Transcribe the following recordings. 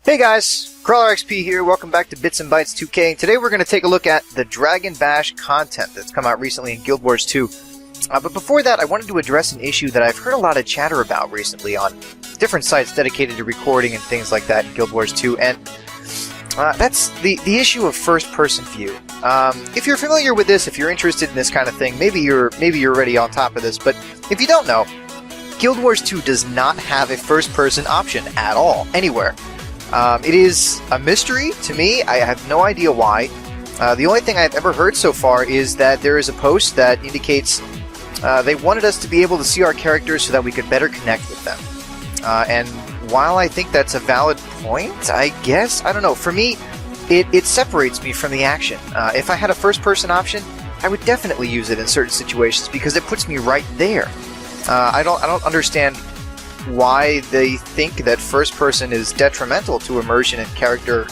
Hey guys, Crawler XP here, welcome back to Bits and Bytes 2K. Today we're going to take a look at the Dragon Bash content that's come out recently in Guild Wars 2. But before that, I wanted to address an issue that I've heard a lot of chatter about recently on different sites dedicated to recording and things like that in Guild Wars 2, and that's the issue of first-person view. If you're familiar with this, if you're interested in this kind of thing, maybe you're already on top of this, but if you don't know, Guild Wars 2 does not have a first-person option at all, anywhere. It is a mystery to me. I have no idea why. The only thing I've ever heard so far is that there is a post that indicates they wanted us to be able to see our characters so that we could better connect with them. And while I think that's a valid point, I guess, I don't know, for me, it separates me from the action. If I had a first-person option, I would definitely use it in certain situations because it puts me right there. I don't understand why they think that first person is detrimental to immersion and character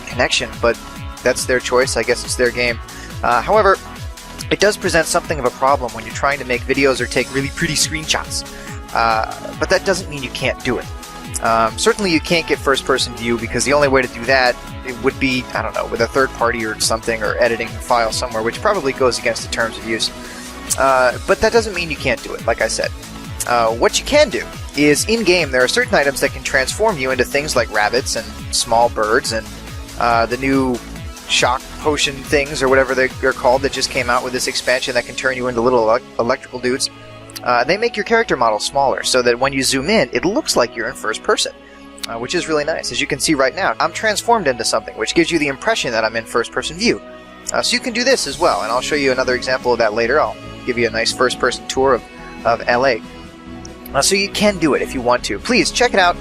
connection, but that's their choice. I guess it's their game. However, it does present something of a problem when you're trying to make videos or take really pretty screenshots. But that doesn't mean you can't do it. Certainly you can't get first person view because the only way to do that it would be, I don't know, with a third party or something, or editing a file somewhere, which probably goes against the terms of use. But that doesn't mean you can't do it, like I said. What you can do is, in-game, there are certain items that can transform you into things like rabbits and small birds, and the new shock potion things, or whatever they're called, that just came out with this expansion that can turn you into little electrical dudes. They make your character model smaller, so that when you zoom in, it looks like you're in first person, which is really nice. As you can see right now, I'm transformed into something, which gives you the impression that I'm in first person view. So you can do this as well, and I'll show you another example of that later. I'll give you a nice first person tour of LA. So you can do it if you want to. Please check it out.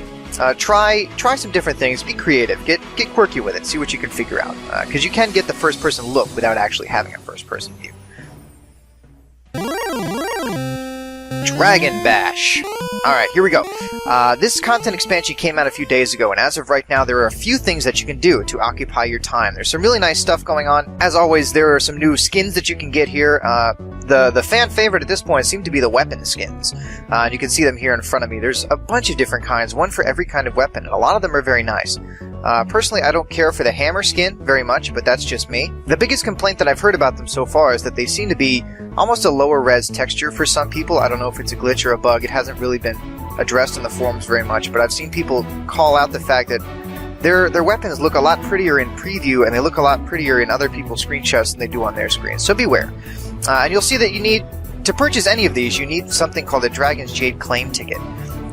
Try some different things. Be creative. Get quirky with it. See what you can figure out. Because you can get the first person look without actually having a first person view. Dragon Bash. Alright, here we go. This content expansion came out a few days ago, and as of right now, there are a few things that you can do to occupy your time. There's some really nice stuff going on. As always, there are some new skins that you can get here. The fan favorite at this point seem to be the weapon skins. And you can see them here in front of me. There's a bunch of different kinds, one for every kind of weapon, and a lot of them are very nice. Personally, I don't care for the hammer skin very much, but that's just me. The biggest complaint that I've heard about them so far is that they seem to be almost a lower res texture for some people. I don't know if it's a glitch or a bug. It hasn't really been addressed in the forums very much, but I've seen people call out the fact that their weapons look a lot prettier in preview, and they look a lot prettier in other people's screenshots than they do on their screens. So beware. And you'll see that you need, to purchase any of these, you need something called a Dragon's Jade Claim Ticket.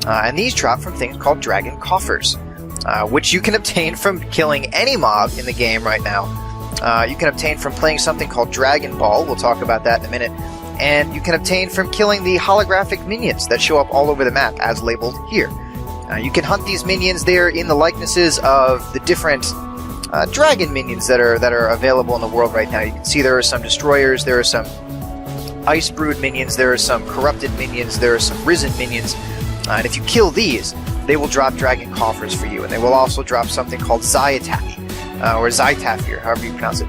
And these drop from things called Dragon Coffers, which you can obtain from killing any mob in the game right now. You can obtain from playing something called Dragon Ball, we'll talk about that in a minute, and you can obtain from killing the holographic minions that show up all over the map, as labeled here. You can hunt these minions there in the likenesses of the different dragon minions that are available in the world right now. You can see there are some destroyers, there are some ice brood minions, there are some corrupted minions, there are some risen minions, and if you kill these, they will drop dragon coffers for you, and they will also drop something called Zyatafi, or Zytafir, however you pronounce it,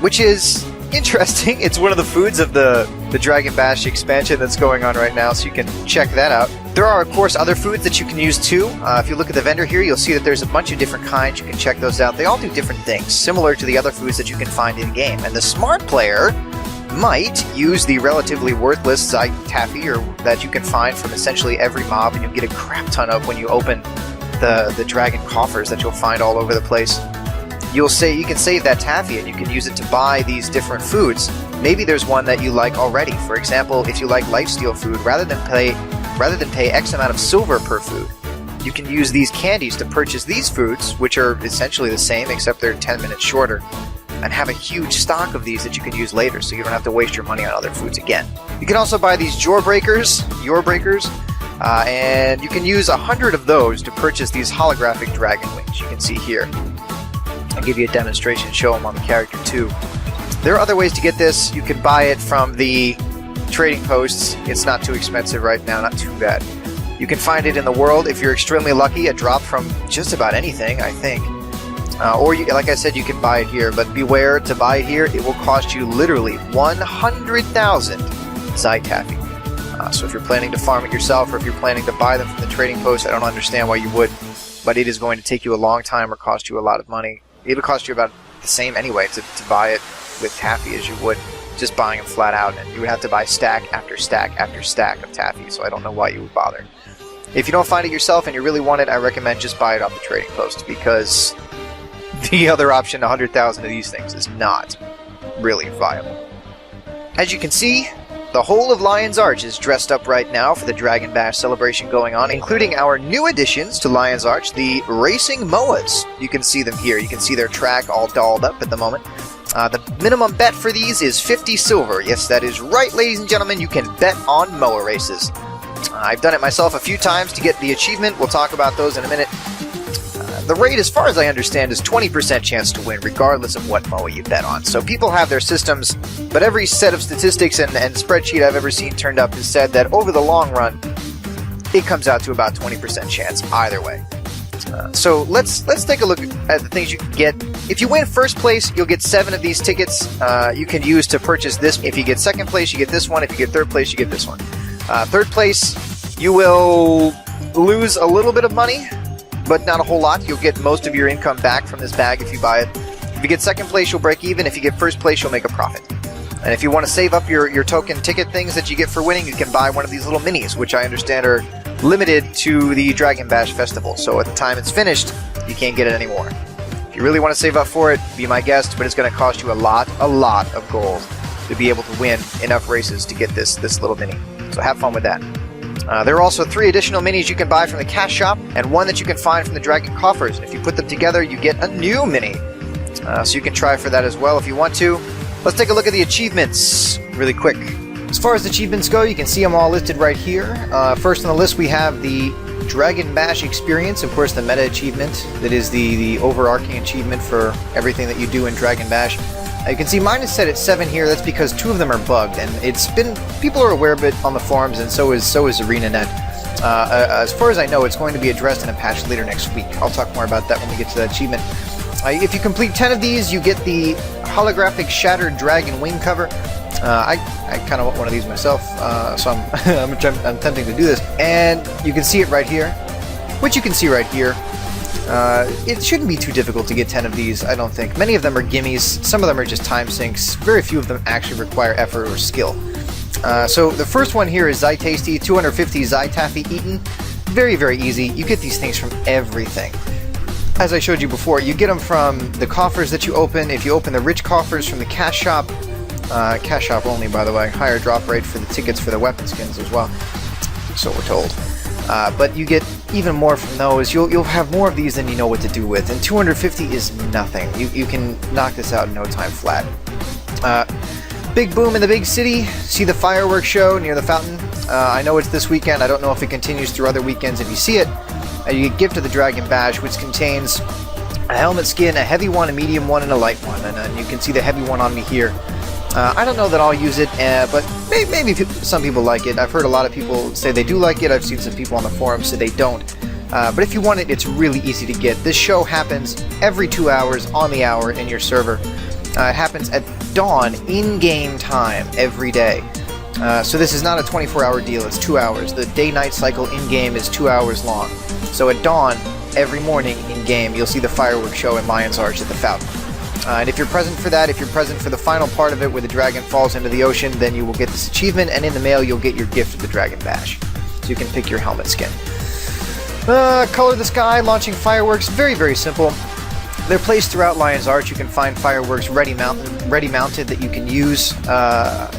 which is interesting. It's one of the foods of the Dragon Bash expansion that's going on right now, so you can check that out. There are, of course, other foods that you can use too. If you look at the vendor here, you'll see that there's a bunch of different kinds. You can check those out. They all do different things, similar to the other foods that you can find in-game. And the smart player might use the relatively worthless Zytafi, or that you can find from essentially every mob, and you'll get a crap ton of when you open the dragon coffers that you'll find all over the place. You can save that taffy and you can use it to buy these different foods. Maybe there's one that you like already. For example, if you like lifesteal food, rather than pay X amount of silver per food, you can use these candies to purchase these foods, which are essentially the same except they're 10 minutes shorter, and have a huge stock of these that you can use later, so you don't have to waste your money on other foods again. You can also buy these Your Breakers, and you can use 100 of those to purchase these holographic dragon wings you can see here. I'll give you a demonstration, show them on the character too. There are other ways to get this. You can buy it from the trading posts. It's not too expensive right now, not too bad. You can find it in the world if you're extremely lucky, a drop from just about anything, I think. Or, like I said, you can buy it here, but beware, to buy it here, it will cost you literally 100,000 Zytafi. So if you're planning to farm it yourself, or if you're planning to buy them from the trading post, I don't understand why you would. but it is going to take you a long time or cost you a lot of money. It'll cost you about the same anyway to buy it with taffy as you would just buying them flat out, and you would have to buy stack after stack after stack of taffy, so I don't know why you would bother. If you don't find it yourself and you really want it, I recommend just buy it off the trading post, because the other option, 100,000 of these things, is not really viable. As you can see, the whole of Lion's Arch is dressed up right now for the Dragon Bash celebration going on, including our new additions to Lion's Arch, the Racing Moas. You can see them here. You can see their track all dolled up at the moment. The minimum bet for these is 50 silver. Yes, that is right, ladies and gentlemen. You can bet on Moa races. I've done it myself a few times to get the achievement. We'll talk about those in a minute. The rate, as far as I understand, is 20% chance to win, regardless of what MOA you bet on. So people have their systems, but every set of statistics and spreadsheet I've ever seen turned up has said that over the long run, it comes out to about 20% chance either way. So let's take a look at the things you can get. If you win first place, you'll get 7 of these tickets you can use to purchase this. If you get second place, you get this one. If you get third place, you get this one. Third place, you will lose a little bit of money, but not a whole lot. You'll get most of your income back from this bag if you buy it. If you get second place, you'll break even. If you get first place, you'll make a profit. And if you want to save up your token ticket things that you get for winning, you can buy one of these little minis, which I understand are limited to the Dragon Bash Festival. So at the time it's finished, you can't get it anymore. If you really want to save up for it, be my guest, but it's going to cost you a lot of gold to be able to win enough races to get this little mini. So have fun with that. There are also 3 additional minis you can buy from the cash shop, and 1 that you can find from the Dragon Coffers. And if you put them together, you get a new mini. So you can try for that as well if you want to. Let's take a look at the achievements really quick. As far as achievements go, you can see them all listed right here. First on the list, we have the Dragon Bash Experience, of course the meta achievement. That is the overarching achievement for everything that you do in Dragon Bash. You can see mine is set at 7 here. That's because 2 of them are bugged, and people are aware of it on the forums, and so is ArenaNet. As far as I know, it's going to be addressed in a patch later next week. I'll talk more about that when we get to that achievement. If you complete 10 of these, you get the holographic Shattered Dragon Wing cover. I kind of want one of these myself, so I'm attempting to do this. And you can see it right here. What you can see right here, it shouldn't be too difficult to get 10 of these, I don't think. Many of them are gimmies, some of them are just time sinks, very few of them actually require effort or skill. So the first one here is Zai Tasty, 250 Zai Taffy eaten. Very, very easy. You get these things from everything. As I showed you before, you get them from the coffers that you open. If you open the rich coffers from the cash shop only, by the way, higher drop rate for the tickets for the weapon skins as well, so we're told. But you get even more from those. You'll have more of these than you know what to do with, and 250 is nothing. You can knock this out in no time flat. Big boom in the big city. See the fireworks show near the fountain? I know it's this weekend. I don't know if it continues through other weekends. If you see it, you get Gift of the Dragon Bash, which contains a helmet skin, a heavy one, a medium one, and a light one. And you can see the heavy one on me here. I don't know that I'll use it, but maybe some people like it. I've heard a lot of people say they do like it. I've seen some people on the forum say they don't. But if you want it, it's really easy to get. This show happens every 2 hours on the hour in your server. It happens at dawn, in-game time, every day. So this is not a 24-hour deal, it's 2 hours. The day-night cycle in-game is 2 hours long. So at dawn, every morning in-game, you'll see the fireworks show in Lion's Arch at the fountain. And if you're present for that, if you're present for the final part of it where the dragon falls into the ocean, then you will get this achievement, and in the mail you'll get your Gift of the Dragon Bash. So you can pick your helmet skin. Color the sky, launching fireworks, very, very simple. They're placed throughout Lion's Arch. You can find fireworks ready mounted that you can use.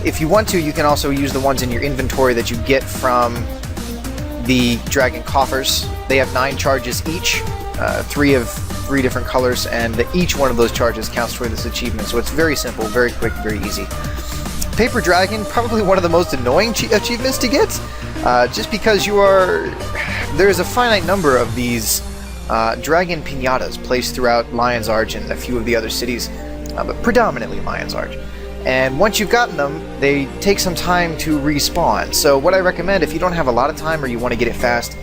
If you want to, you can also use the ones in your inventory that you get from the Dragon Coffers. They have 9 charges each, 3 of 3 different colors, and each one of those charges counts toward this achievement. So it's very simple, very quick, very easy. Paper Dragon, probably one of the most annoying achievements to get, just because there is a finite number of these dragon piñatas placed throughout Lion's Arch and a few of the other cities, but predominantly Lion's Arch. And once you've gotten them, they take some time to respawn. So what I recommend, if you don't have a lot of time or you want to get it fast,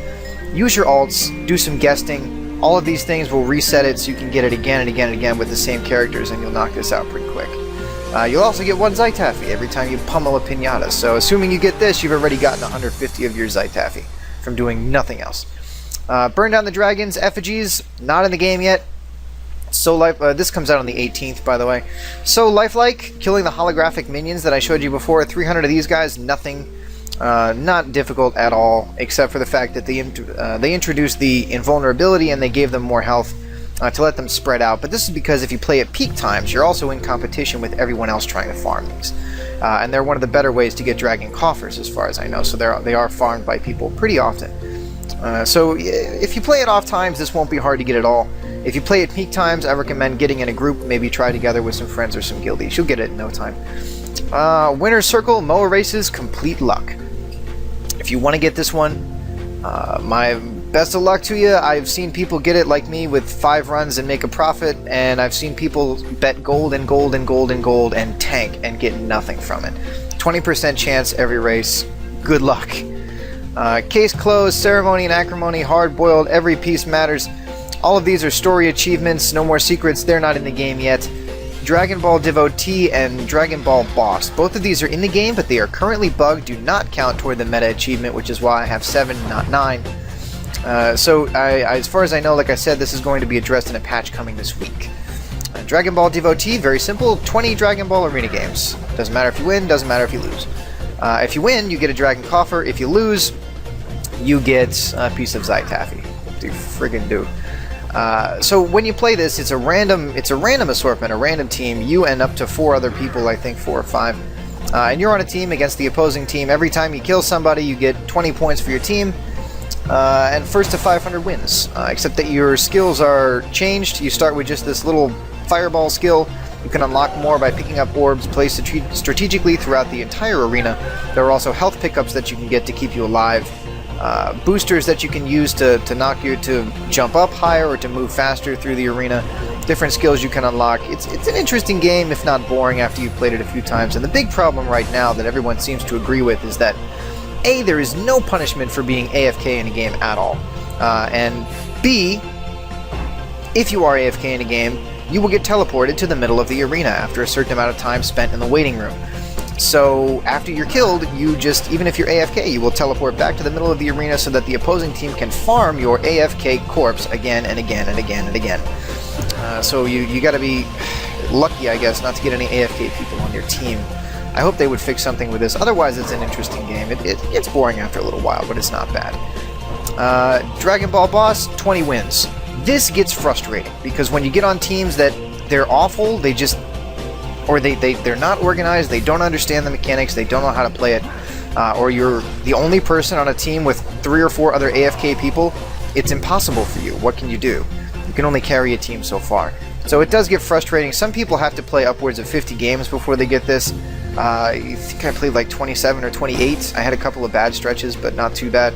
use your alts, do some guesting. All of these things will reset it so you can get it again and again and again with the same characters, and you'll knock this out pretty quick. You'll also get 1 Zai Taffy every time you pummel a piñata. So assuming you get this, you've already gotten 150 of your Zai Taffy from doing nothing else. Burn down the dragons, effigies, not in the game yet. So this comes out on the 18th, by the way. So lifelike, killing the holographic minions that I showed you before. 300 of these guys, nothing, not difficult at all, except for the fact that they introduced the invulnerability and they gave them more health to let them spread out. But this is because if you play at peak times, you're also in competition with everyone else trying to farm these. And they're one of the better ways to get dragon coffers, as far as I know. So they are farmed by people pretty often. So if you play at off times, this won't be hard to get at all. If you play at peak times, I recommend getting in a group, maybe try together with some friends or some guildies. You'll get it in no time. Winner's Circle, MOA races, complete luck. If you want to get this one, my best of luck to you. I've seen people get it like me with 5 runs and make a profit, and I've seen people bet gold and gold and gold and gold and tank and get nothing from it. 20% chance every race. Good luck. Case closed, ceremony and acrimony, hard boiled, every piece matters. All of these are story achievements, no more secrets, they're not in the game yet. Dragon Ball Devotee and Dragon Ball Boss. Both of these are in the game, but they are currently bugged, do not count toward the meta achievement, which is why I have 7, not 9. So, as far as I know, like I said, this is going to be addressed in a patch coming this week. Dragon Ball Devotee, very simple, 20 Dragon Ball Arena games. Doesn't matter if you win, doesn't matter if you lose. If you win, you get a Dragon Coffer. If you lose, you get a piece of Zytaffy. You friggin' do. So when you play this, it's a random assortment, a random team. You and up to 4 other people, I think 4 or 5. And you're on a team against the opposing team. Every time you kill somebody, you get 20 points for your team. And first to 500 wins. Except that your skills are changed. You start with just this little fireball skill. You can unlock more by picking up orbs placed strategically throughout the entire arena. There are also health pickups that you can get to keep you alive. Boosters that you can use to knock you to jump up higher or to move faster through the arena. Different skills you can unlock. It's an interesting game, if not boring, after you've played it a few times. And the big problem right now that everyone seems to agree with is that A, there is no punishment for being AFK in a game at all. And B, if you are AFK in a game, you will get teleported to the middle of the arena after a certain amount of time spent in the waiting room. So after you're killed, you just, even if you're AFK, you will teleport back to the middle of the arena so that the opposing team can farm your AFK corpse again and again and again and again. So you gotta be lucky, I guess, not to get any AFK people on your team. I hope they would fix something with this. Otherwise, it's an interesting game. It's boring after a little while, but it's not bad. Dragon Ball Boss, 20 wins. This gets frustrating, because when you get on teams that they're awful, they just... or they're not organized, they don't understand the mechanics, they don't know how to play it, or you're the only person on a team with 3 or 4 other AFK people, it's impossible for you. What can you do? You can only carry a team so far. So it does get frustrating. Some people have to play upwards of 50 games before they get this. I think I played like 27 or 28. I had a couple of bad stretches, but not too bad.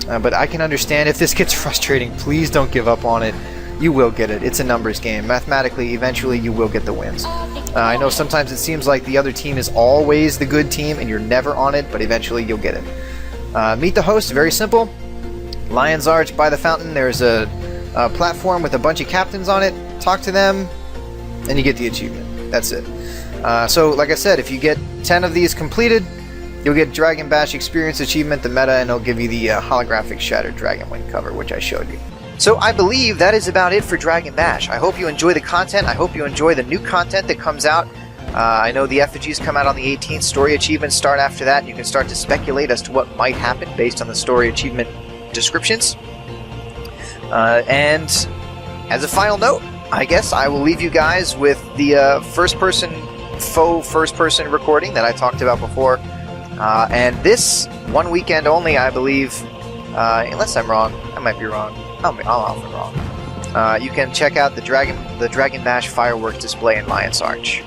But I can understand if this gets frustrating. Please don't give up on it. You will get it. It's a numbers game. Mathematically, eventually you will get the wins. I know sometimes it seems like the other team is always the good team and you're never on it, but eventually you'll get it. Meet the host, very simple. Lion's Arch by the fountain. There's a platform with a bunch of captains on it. Talk to them, and you get the achievement. That's it. So, like I said, if you get 10 of these completed, you'll get Dragon Bash Experience Achievement, the meta, and it'll give you the holographic Shattered Dragon Wing cover, which I showed you. So I believe that is about it for Dragon Bash. I hope you enjoy the content. I hope you enjoy the new content that comes out. I know the effigies come out on the 18th. Story achievements start after that, and you can start to speculate as to what might happen based on the story achievement descriptions. And as a final note, I guess I will leave you guys with the faux first-person recording that I talked about before. And this, one weekend only, I believe, unless I'm wrong. I might be wrong. I'm often wrong. You can check out the Dragon Bash fireworks display in Lion's Arch.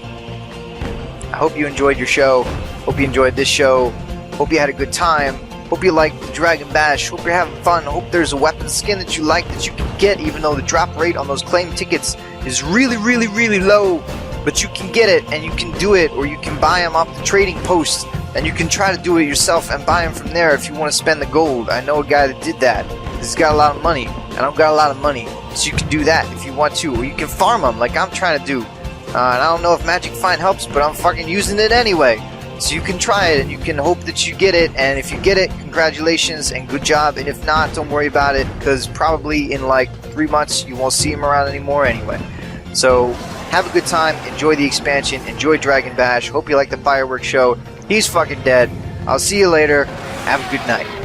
I hope you enjoyed your show. Hope you enjoyed this show. Hope you had a good time. Hope you liked the Dragon Bash. Hope you're having fun. Hope there's a weapon skin that you like that you can get, even though the drop rate on those claim tickets is really, really, really low. But you can get it, and you can do it, or you can buy them off the trading post, and you can try to do it yourself and buy them from there if you want to spend the gold. I know a guy that did that. He's got a lot of money, and I've got a lot of money, so you can do that if you want to, or you can farm them like I'm trying to do. And I don't know if Magic Find helps, but I'm fucking using it anyway. So you can try it, and you can hope that you get it, and if you get it, congratulations and good job, and if not, don't worry about it, because probably in like 3 months you won't see him around anymore anyway. So have a good time, enjoy the expansion, enjoy Dragon Bash, hope you like the fireworks show. He's fucking dead. I'll see you later. Have a good night.